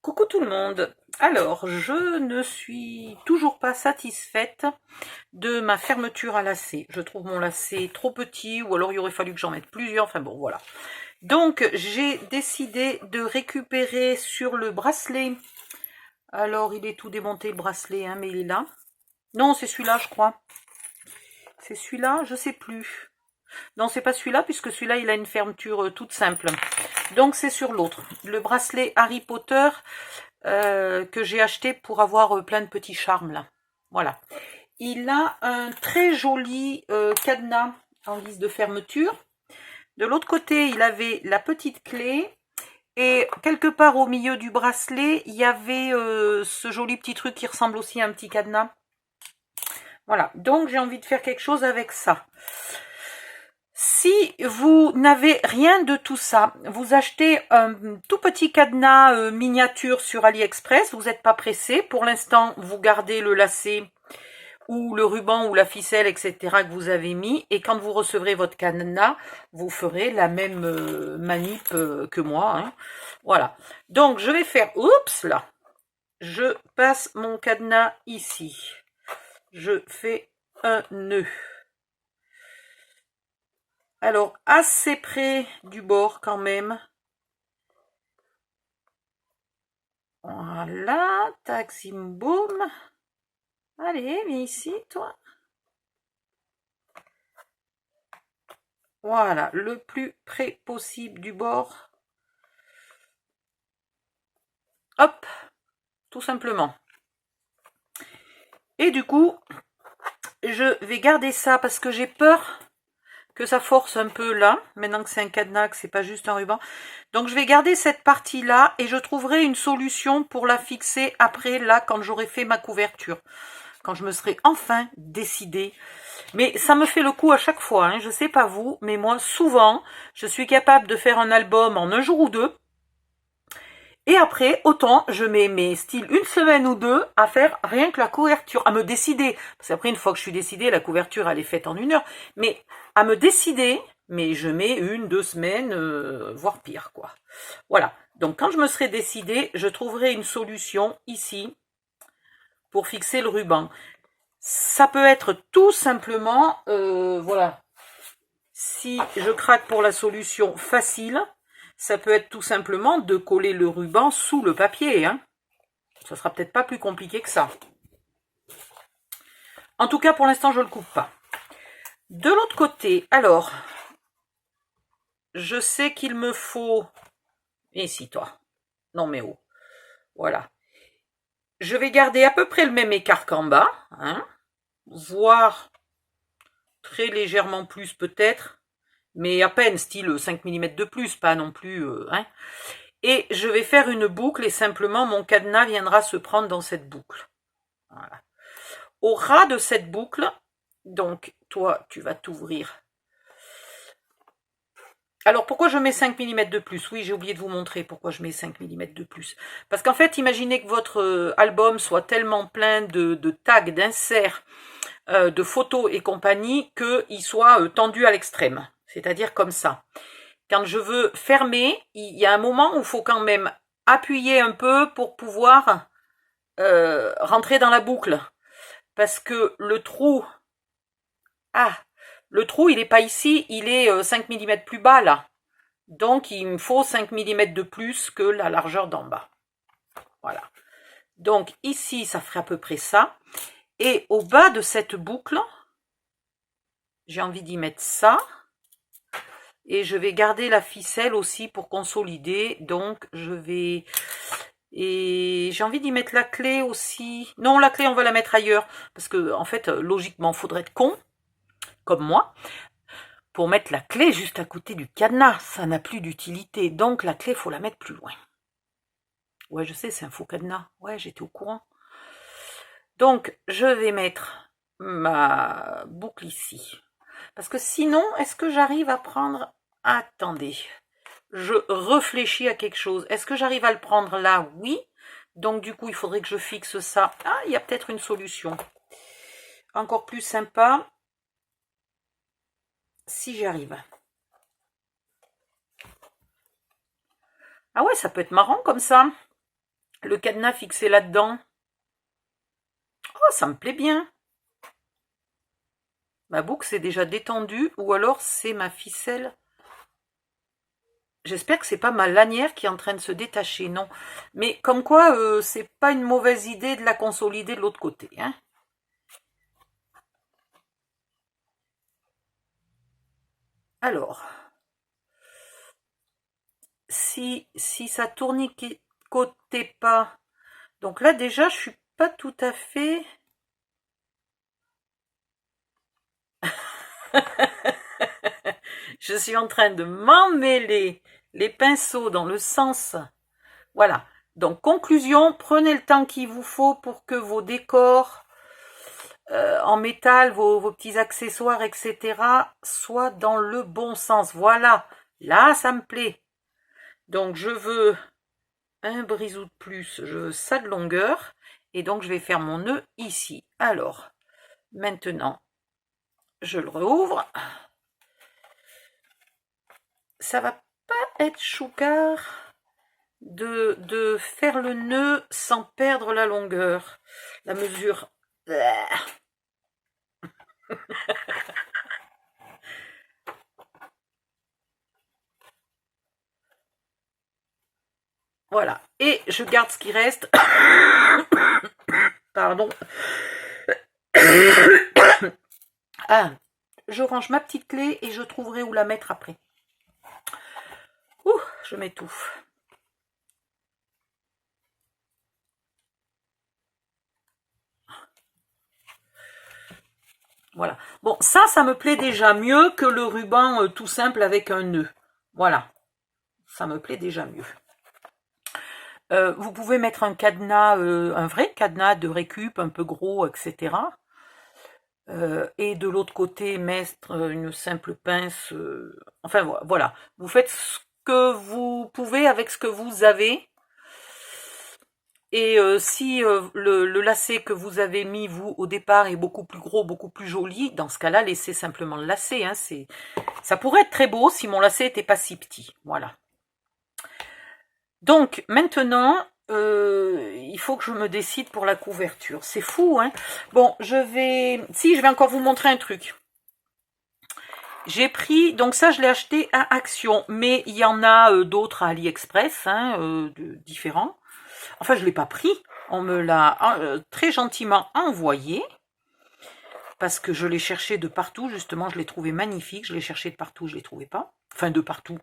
Coucou tout le monde. Alors, je ne suis toujours pas satisfaite de ma fermeture à lacet. Je trouve mon lacet trop petit, ou alors il aurait fallu que j'en mette plusieurs. Enfin bon, voilà. Donc, j'ai décidé de récupérer sur le bracelet. Alors, il est tout démonté le bracelet, hein, mais il est là. Non, c'est celui-là, je crois. C'est celui-là, je sais plus. Non, c'est pas celui-là, puisque celui-là, il a une fermeture toute simple. Donc, c'est sur l'autre. Le bracelet Harry Potter que j'ai acheté pour avoir plein de petits charmes, là. Voilà. Il a un très joli cadenas en guise de fermeture. De l'autre côté, il avait la petite clé. Et quelque part au milieu du bracelet, il y avait ce joli petit truc qui ressemble aussi à un petit cadenas. Voilà, donc j'ai envie de faire quelque chose avec ça. Si vous n'avez rien de tout ça, vous achetez un tout petit cadenas miniature sur AliExpress, vous n'êtes pas pressé. Pour l'instant, vous gardez le lacet ou le ruban ou la ficelle, etc. que vous avez mis. Et quand vous recevrez votre cadenas, vous ferez la même manip que moi. Hein. Voilà. Donc, je vais faire... Oups, là. Je passe mon cadenas ici. Je fais un nœud. Alors, assez près du bord quand même. Voilà, tac, zim, boum. Allez, viens ici, toi. Voilà, le plus près possible du bord. Hop, tout simplement. Et du coup, je vais garder ça parce que j'ai peur que ça force un peu là, maintenant que c'est un cadenas, que c'est pas juste un ruban. Donc je vais garder cette partie-là et je trouverai une solution pour la fixer après, là, quand j'aurai fait ma couverture. Quand je me serai enfin décidée. Mais ça me fait le coup à chaque fois, hein. Je sais pas vous, mais moi, souvent, je suis capable de faire un album en un jour ou deux. Et après, autant, je mets mes styles une semaine ou deux à faire rien que la couverture, à me décider. Parce qu'après, une fois que je suis décidée, la couverture, elle est faite en 1 heure. Mais à me décider, mais je mets 1, 2 semaines, voire pire, quoi. Voilà. Donc, quand je me serai décidée, je trouverai une solution ici pour fixer le ruban. Ça peut être tout simplement, voilà, si je craque pour la solution facile, ça peut être tout simplement de coller le ruban sous le papier. Hein. Ça sera peut-être pas plus compliqué que ça. En tout cas, pour l'instant, je ne le coupe pas. De l'autre côté, alors, je sais qu'il me faut... Ici, toi. Non, mais oh. Voilà. Je vais garder à peu près le même écart qu'en bas, hein, voire très légèrement plus peut-être, mais à peine, style 5 mm de plus, pas non plus... hein. Et je vais faire une boucle et simplement mon cadenas viendra se prendre dans cette boucle. Voilà. Au ras de cette boucle, donc toi tu vas t'ouvrir. Alors pourquoi je mets 5 mm de plus? Oui, j'ai oublié de vous montrer pourquoi je mets 5 mm de plus. Parce qu'en fait, imaginez que votre album soit tellement plein de tags, d'inserts, de photos et compagnie, qu'il soit tendu à l'extrême. C'est-à-dire comme ça. Quand je veux fermer, il y a un moment où il faut quand même appuyer un peu pour pouvoir rentrer dans la boucle. Parce que le trou, le trou, il n'est pas ici, il est 5 mm plus bas là. Donc, il me faut 5 mm de plus que la largeur d'en bas. Voilà. Donc, ici, ça ferait à peu près ça. Et au bas de cette boucle, j'ai envie d'y mettre ça. Et je vais garder la ficelle aussi pour consolider. Donc, je vais... Et j'ai envie d'y mettre la clé aussi. Non, la clé, on va la mettre ailleurs. Parce que, en fait, logiquement, il faudrait être con, comme moi, pour mettre la clé juste à côté du cadenas. Ça n'a plus d'utilité. Donc, la clé, il faut la mettre plus loin. Ouais, je sais, c'est un faux cadenas. Ouais, j'étais au courant. Donc, je vais mettre ma boucle ici. Parce que sinon, est-ce que j'arrive à prendre... Attendez, je réfléchis à quelque chose. Est-ce que j'arrive à le prendre là? Oui. Donc, du coup, il faudrait que je fixe ça. Ah, il y a peut-être une solution. Encore plus sympa. Si j'y arrive. Ah ouais, ça peut être marrant comme ça. le cadenas fixé là-dedans. Oh, ça me plaît bien. Ma boucle c'est déjà détendue, ou alors c'est ma ficelle. J'espère que c'est pas ma lanière qui est en train de se détacher, non. Mais comme quoi, c'est pas une mauvaise idée de la consolider de l'autre côté, hein. Alors, si ça tournicotait pas, donc là déjà je suis pas tout à fait... Je suis en train de m'emmêler les pinceaux dans le sens. Voilà. Donc, conclusion, prenez le temps qu'il vous faut pour que vos décors en métal, vos petits accessoires, etc., soient dans le bon sens. Voilà. Là, ça me plaît. Donc, je veux un brisou de plus. Je veux ça de longueur. Et donc, je vais faire mon nœud ici. Alors, maintenant, je le rouvre. Ça va pas être choucard de faire le nœud sans perdre la longueur, la mesure. Voilà, et je garde ce qui reste. Pardon. Ah, je range ma petite clé et je trouverai où la mettre après. Ouh, je m'étouffe. Voilà. Bon, ça me plaît déjà mieux que le ruban tout simple avec un nœud. Voilà. Ça me plaît déjà mieux. Vous pouvez mettre un cadenas, un vrai cadenas de récup, un peu gros, etc. Et de l'autre côté, mettre une simple pince. Enfin, voilà. Vous faites ce que vous pouvez avec ce que vous avez. Et si le lacet que vous avez mis, vous, au départ, est beaucoup plus gros, beaucoup plus joli, dans ce cas-là, laissez simplement le lacet. Hein, ça pourrait être très beau si mon lacet n'était pas si petit. Voilà. Donc, maintenant, il faut que je me décide pour la couverture. C'est fou, hein. Bon, je vais encore vous montrer un truc. J'ai pris, donc ça je l'ai acheté à Action, mais il y en a d'autres à AliExpress, hein, différents. Enfin, je ne l'ai pas pris, on me l'a très gentiment envoyé, parce que je l'ai cherché de partout, justement, je l'ai trouvé magnifique, je l'ai cherché de partout, je ne l'ai trouvé pas. Enfin, de partout,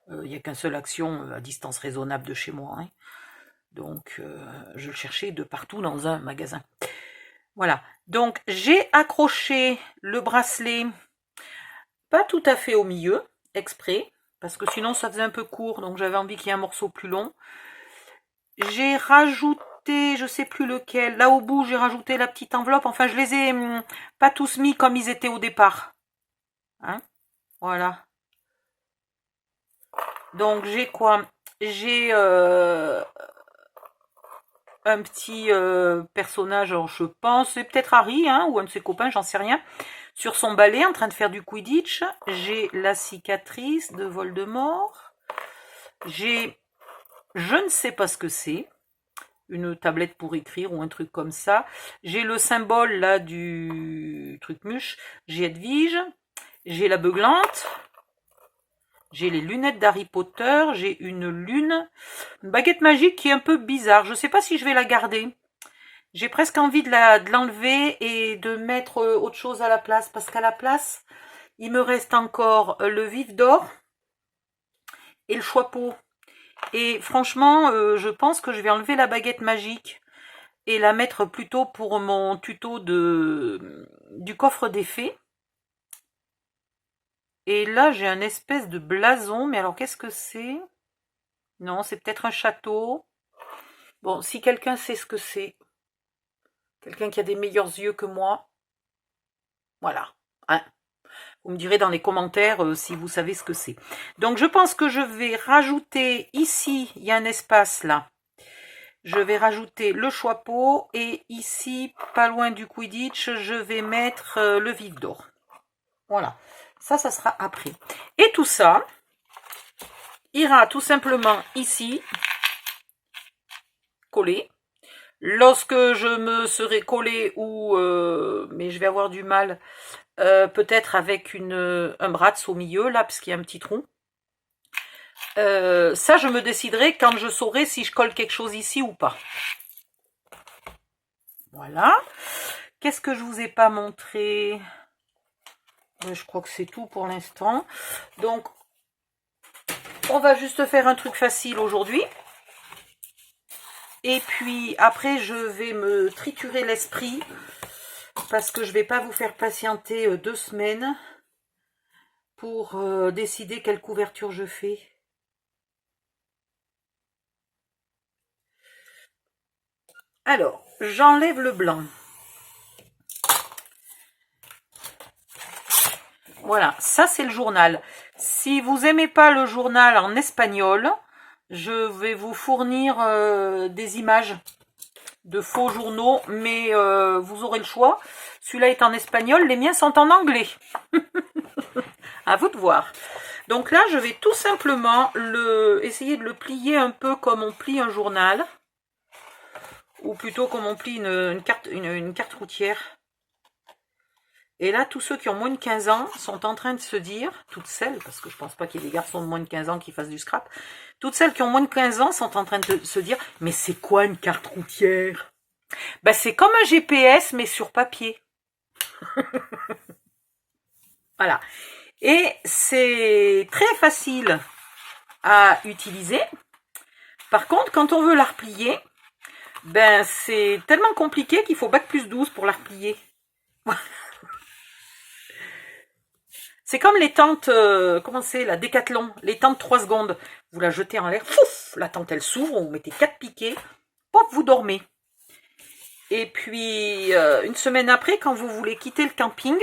il n'y a qu'un seul Action à distance raisonnable de chez moi, hein. Donc, je le cherchais de partout dans un magasin. Voilà, donc j'ai accroché le bracelet, pas tout à fait au milieu, exprès, parce que sinon ça faisait un peu court, donc j'avais envie qu'il y ait un morceau plus long. J'ai rajouté, je sais plus lequel, là au bout j'ai rajouté la petite enveloppe, enfin je les ai pas tous mis comme ils étaient au départ. Hein, voilà. Donc j'ai quoi? J'ai un petit personnage, alors je pense, c'est peut-être Harry, hein, ou un de ses copains, j'en sais rien, sur son balai en train de faire du Quidditch. J'ai la cicatrice de Voldemort. J'ai, je ne sais pas ce que c'est, une tablette pour écrire ou un truc comme ça. J'ai le symbole là du truc mûche. J'ai Edwige. J'ai la beuglante. J'ai les lunettes d'Harry Potter. J'ai une lune. Une baguette magique qui est un peu bizarre. Je ne sais pas si je vais la garder. J'ai presque envie de l'enlever et de mettre autre chose à la place. Parce qu'à la place, il me reste encore le vif d'or et le choix-peau. Et franchement, je pense que je vais enlever la baguette magique et la mettre plutôt pour mon tuto du coffre des fées. Et là, j'ai un espèce de blason, mais alors qu'est-ce que c'est? Non, c'est peut-être un château. Bon, si quelqu'un sait ce que c'est, quelqu'un qui a des meilleurs yeux que moi, voilà. Hein, vous me direz dans les commentaires si vous savez ce que c'est. Donc, je pense que je vais rajouter ici, il y a un espace là. Je vais rajouter le choix-peau et ici, pas loin du Quidditch, je vais mettre le vif d'or. Voilà, ça sera après. Et tout ça ira tout simplement ici, collée. Lorsque je me serai collée ou mais je vais avoir du mal, peut-être avec un bratz au milieu là parce qu'il y a un petit trou. Ça je me déciderai quand je saurai si je colle quelque chose ici ou pas. Voilà. Qu'est-ce que je vous ai pas montré? Je crois que c'est tout pour l'instant. Donc on va juste faire un truc facile aujourd'hui. Et puis après je vais me triturer l'esprit parce que je vais pas vous faire patienter 2 semaines pour décider quelle couverture je fais. Alors, j'enlève le blanc. Voilà, ça c'est le journal. Si vous aimez pas le journal en espagnol, je vais vous fournir des images de faux journaux, mais vous aurez le choix. Celui-là est en espagnol, les miens sont en anglais. À vous de voir. Donc là, je vais tout simplement essayer de le plier un peu comme on plie un journal. Ou plutôt comme on plie une carte routière. Et là, tous ceux qui ont moins de 15 ans sont en train de se dire, toutes celles, parce que je pense pas qu'il y ait des garçons de moins de 15 ans qui fassent du scrap, toutes celles qui ont moins de 15 ans sont en train de se dire, mais c'est quoi une carte routière? Ben, c'est comme un GPS, mais sur papier. Voilà. Et c'est très facile à utiliser. Par contre, quand on veut la replier, ben c'est tellement compliqué qu'il faut bac+12 pour la replier. C'est comme les tentes, comment c'est, la Décathlon, les tentes 3 secondes. Vous la jetez en l'air, fouf, la tente elle s'ouvre, vous mettez 4 piquets, pop, vous dormez. Et puis, une semaine après, quand vous voulez quitter le camping,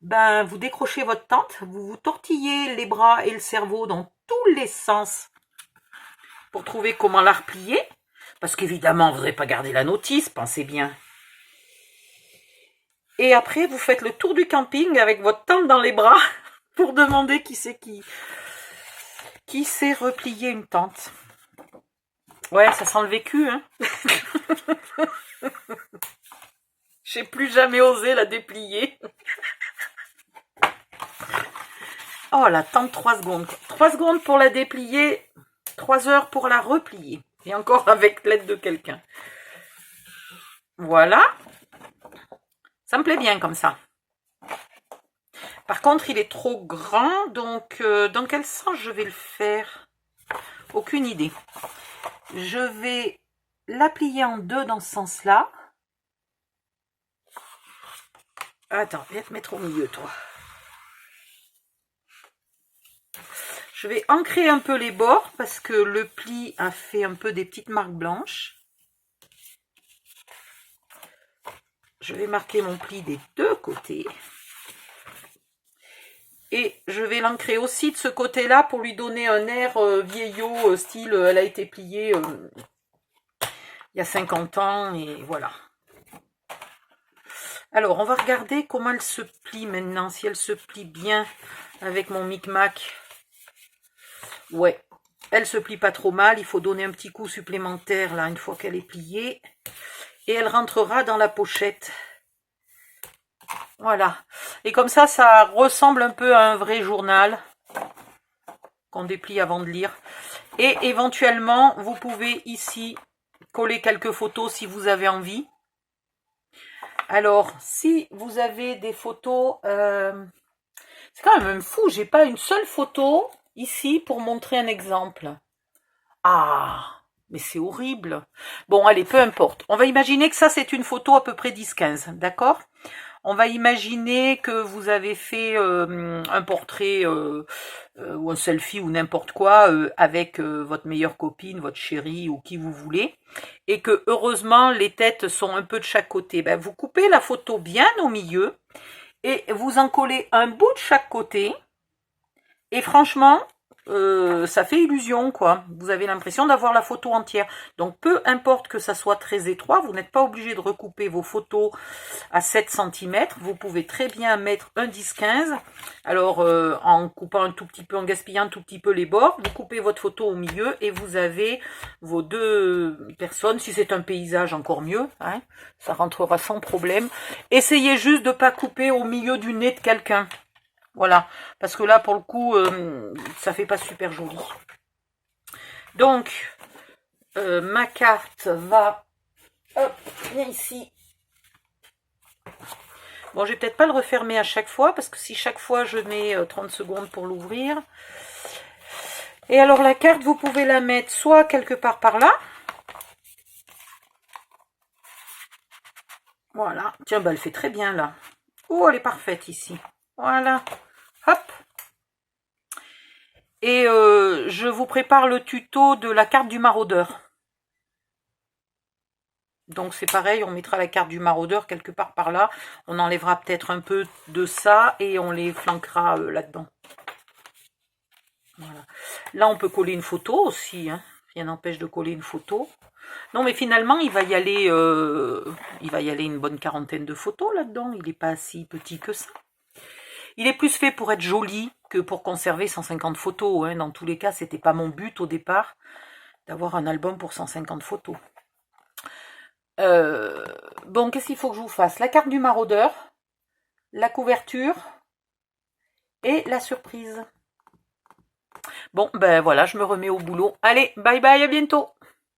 ben vous décrochez votre tente, vous vous tortillez les bras et le cerveau dans tous les sens pour trouver comment la replier. Parce qu'évidemment, vous n'avez pas gardé la notice, pensez bien. Et après, vous faites le tour du camping avec votre tente dans les bras pour demander qui c'est qui sait replier une tente. Ouais, ça sent le vécu, hein. J'ai plus jamais osé la déplier. Oh, la tente 3 secondes. 3 secondes pour la déplier, 3 heures pour la replier. Et encore avec l'aide de quelqu'un. Voilà. Ça me plaît bien comme ça. Par contre, il est trop grand, donc dans quel sens je vais le faire? Aucune idée. Je vais la plier en 2 dans ce sens-là. Attends, viens te mettre au milieu, toi. Je vais ancrer un peu les bords parce que le pli a fait un peu des petites marques blanches. Je vais marquer mon pli des 2 côtés. Et je vais l'ancrer aussi de ce côté-là pour lui donner un air vieillot, style elle a été pliée il y a 50 ans et voilà. Alors, on va regarder comment elle se plie maintenant, si elle se plie bien avec mon micmac. Ouais, elle se plie pas trop mal, il faut donner un petit coup supplémentaire là une fois qu'elle est pliée. Et elle rentrera dans la pochette. Voilà. Et comme ça ressemble un peu à un vrai journal qu'on déplie avant de lire. Et éventuellement, vous pouvez ici coller quelques photos si vous avez envie. Alors, si vous avez des photos... c'est quand même fou, j'ai pas une seule photo ici pour montrer un exemple. Ah, mais c'est horrible. Bon, allez, peu importe. On va imaginer que ça, c'est une photo à peu près 10-15, d'accord ? On va imaginer que vous avez fait un portrait ou un selfie ou n'importe quoi avec votre meilleure copine, votre chérie ou qui vous voulez. Et que heureusement, les têtes sont un peu de chaque côté. Ben, vous coupez la photo bien au milieu et vous en collez un bout de chaque côté. Et franchement, ça fait illusion, quoi. Vous avez l'impression d'avoir la photo entière. Donc, peu importe que ça soit très étroit, vous n'êtes pas obligé de recouper vos photos à 7 cm. Vous pouvez très bien mettre un 10-15. Alors, en coupant un tout petit peu, en gaspillant un tout petit peu les bords, vous coupez votre photo au milieu et vous avez vos deux personnes. Si c'est un paysage, encore mieux, hein, ça rentrera sans problème. Essayez juste de ne pas couper au milieu du nez de quelqu'un. Voilà, parce que là, pour le coup, ça fait pas super joli. Donc, ma carte va... Hop, viens ici. Bon, je vais peut-être pas le refermer à chaque fois, parce que si chaque fois je mets 30 secondes pour l'ouvrir. Et alors, la carte, vous pouvez la mettre soit quelque part par là. Voilà. Tiens, bah, elle fait très bien, là. Oh, elle est parfaite, ici. Voilà. Hop. Et je vous prépare le tuto de la carte du maraudeur. Donc c'est pareil, on mettra la carte du maraudeur quelque part par là. On enlèvera peut-être un peu de ça et on les flanquera là-dedans. Voilà. Là, on peut coller une photo aussi. Hein. Rien n'empêche de coller une photo. Non, mais finalement, il va y aller une bonne quarantaine de photos là-dedans. Il n'est pas si petit que ça. Il est plus fait pour être joli que pour conserver 150 photos. Hein. Dans tous les cas, c'était pas mon but au départ d'avoir un album pour 150 photos. Bon, qu'est-ce qu'il faut que je vous fasse? La carte du maraudeur, la couverture et la surprise. Bon, ben voilà, je me remets au boulot. Allez, bye bye, à bientôt!